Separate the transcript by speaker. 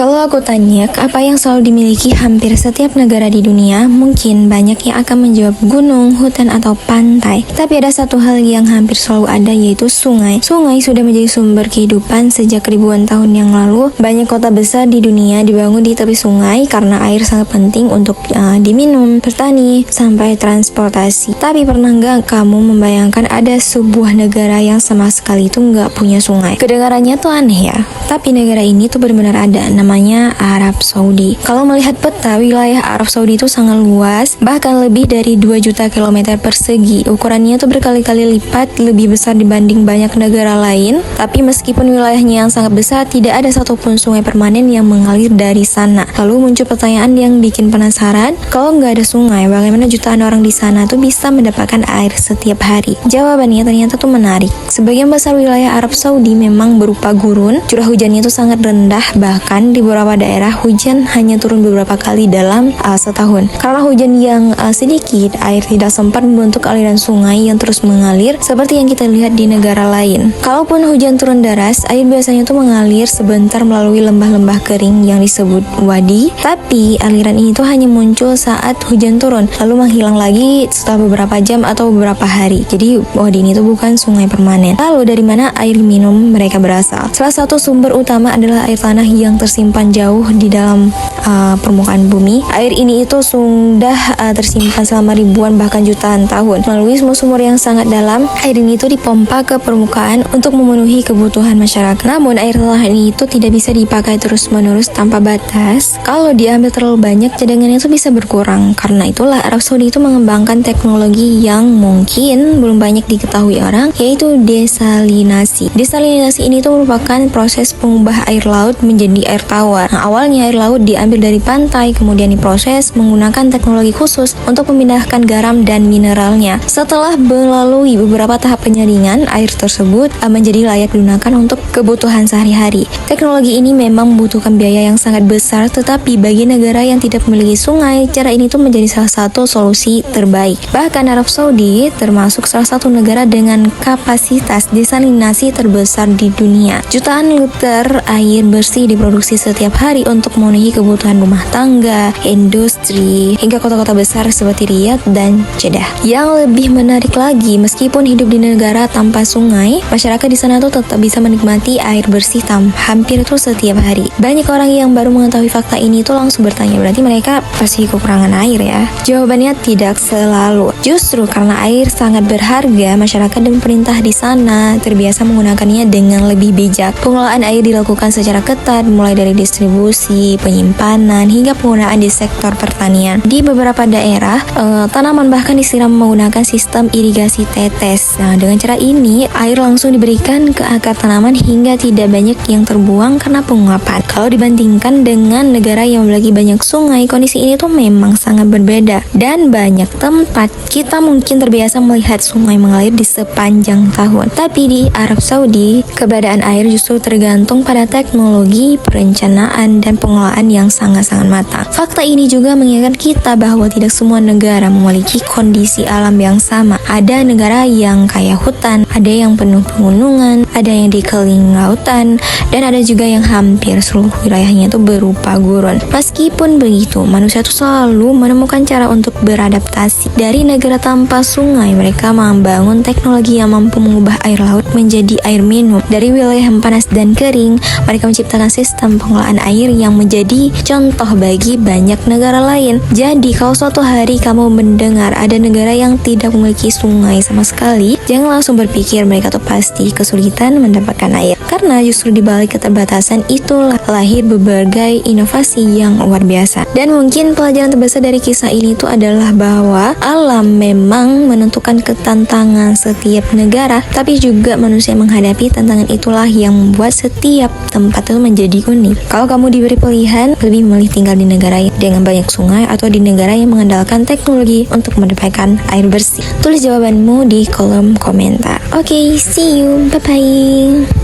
Speaker 1: Kalau aku tanya, apa yang selalu dimiliki hampir setiap negara di dunia, mungkin banyak yang akan menjawab gunung, hutan, atau pantai. Tapi ada satu hal yang hampir selalu ada, yaitu sungai. Sungai sudah menjadi sumber kehidupan sejak ribuan tahun yang lalu. Banyak kota besar di dunia dibangun di tepi sungai karena air sangat penting untuk diminum, bertani, sampai transportasi. Tapi pernah nggak kamu membayangkan ada sebuah negara yang sama sekali itu nggak punya sungai? Kedengarannya tuh aneh ya, tapi negara ini tuh benar-benar ada, namanya Arab Saudi. Kalau melihat peta, wilayah Arab Saudi itu sangat luas, bahkan lebih dari 2 juta kilometer persegi. Ukurannya tuh berkali-kali lipat lebih besar dibanding banyak negara lain. Tapi meskipun wilayahnya yang sangat besar, tidak ada satupun sungai permanen yang mengalir dari sana. Lalu muncul pertanyaan yang bikin penasaran, kalau nggak ada sungai, bagaimana jutaan orang di sana tuh bisa mendapatkan air setiap hari? Jawabannya ternyata tuh menarik. Sebagian besar wilayah Arab Saudi memang berupa gurun, curah hujannya itu sangat rendah, bahkan di beberapa daerah hujan hanya turun beberapa kali dalam setahun. Karena hujan yang sedikit, air tidak sempat membentuk aliran sungai yang terus mengalir seperti yang kita lihat di negara lain. Kalaupun hujan turun deras, air biasanya tuh mengalir sebentar melalui lembah-lembah kering yang disebut wadi, tapi aliran ini tuh hanya muncul saat hujan turun, lalu menghilang lagi setelah beberapa jam atau beberapa hari. Jadi wadi ini tuh bukan sungai permanen. Lalu dari mana air minum mereka berasal? Salah satu sumber utama adalah air tanah yang tersimpan jauh di dalam permukaan bumi. Air ini itu sudah tersimpan selama ribuan bahkan jutaan tahun. Melalui sumur yang sangat dalam, air ini itu dipompa ke permukaan untuk memenuhi kebutuhan masyarakat. Namun air tanah ini itu tidak bisa dipakai terus-menerus tanpa batas. Kalau diambil terlalu banyak, cadangannya itu bisa berkurang. Karena itulah Arab Saudi itu mengembangkan teknologi yang mungkin belum banyak diketahui orang, yaitu desalinasi. Desalinasi ini itu merupakan proses pengubah air laut menjadi air tawar. Nah, awalnya air laut diambil dari pantai, kemudian diproses menggunakan teknologi khusus untuk memindahkan garam dan mineralnya. Setelah melalui beberapa tahap penyaringan, air tersebut menjadi layak digunakan untuk kebutuhan sehari-hari. Teknologi ini memang membutuhkan biaya yang sangat besar, tetapi bagi negara yang tidak memiliki sungai, cara ini tuh menjadi salah satu solusi terbaik. Bahkan Arab Saudi termasuk salah satu negara dengan kapasitas desalinasi terbesar di dunia. Jutaan liter air bersih diproduksi setiap hari untuk memenuhi kebutuhan rumah tangga, industri, hingga kota-kota besar seperti Riyadh dan Jeddah. Yang lebih menarik lagi, meskipun hidup di negara tanpa sungai, masyarakat di sana tuh tetap bisa menikmati air bersih hampir terus setiap hari. Banyak orang yang baru mengetahui fakta ini tuh langsung bertanya, berarti mereka pasti kekurangan air ya? Jawabannya tidak selalu. Justru karena air sangat berharga, masyarakat dan pemerintah di sana terbiasa menggunakannya dengan lebih bijak. Pengelolaan air dilakukan secara ketat, mulai dari distribusi, penyimpanan, hingga penggunaan di sektor pertanian. Di beberapa daerah, tanaman bahkan disiram menggunakan sistem irigasi tetes. Nah, dengan cara ini, air langsung diberikan ke akar tanaman hingga tidak banyak yang terbuang karena penguapan. Kalau dibandingkan dengan negara yang memiliki banyak sungai, kondisi ini tuh memang sangat berbeda. Dan banyak tempat kita mungkin terbiasa melihat sungai mengalir di sepanjang tahun. Tapi di Arab Saudi, keberadaan air justru tergantung pada teknologi, perencanaan, dan pengelolaan yang sangat-sangat matang. Fakta ini juga mengingatkan kita bahwa tidak semua negara memiliki kondisi alam yang sama. Ada negara yang kaya hutan, ada yang penuh pegunungan, ada yang dikelilingi lautan, dan ada juga yang hampir seluruh wilayahnya itu berupa gurun. Meskipun begitu, manusia itu selalu menemukan cara untuk beradaptasi. Dari negara tanpa sungai, mereka membangun teknologi yang mampu mengubah air laut menjadi air minum. Dari wilayah yang panas dan kering, mereka menciptakan sistem pengelolaan air yang menjadi contoh bagi banyak negara lain. Jadi, kalau suatu hari kamu mendengar ada negara yang tidak memiliki sungai sama sekali, jangan langsung berpikir mereka tuh pasti kesulitan mendapatkan air. Karena justru di balik keterbatasan itulah lahir berbagai inovasi yang luar biasa. Dan mungkin pelajaran terbesar dari kisah ini tuh adalah bahwa alam memang menentukan ketantangan setiap negara, tapi juga manusia menghadapi tantangan itulah yang membuat setiap tempat itu menjadi unik. Kalau kamu diberi pilihan, lebih memilih tinggal di negara dengan banyak sungai atau di negara yang mengandalkan teknologi untuk mendapatkan air bersih? Tulis jawabanmu di kolom komentar. Oke, see you. Bye-bye.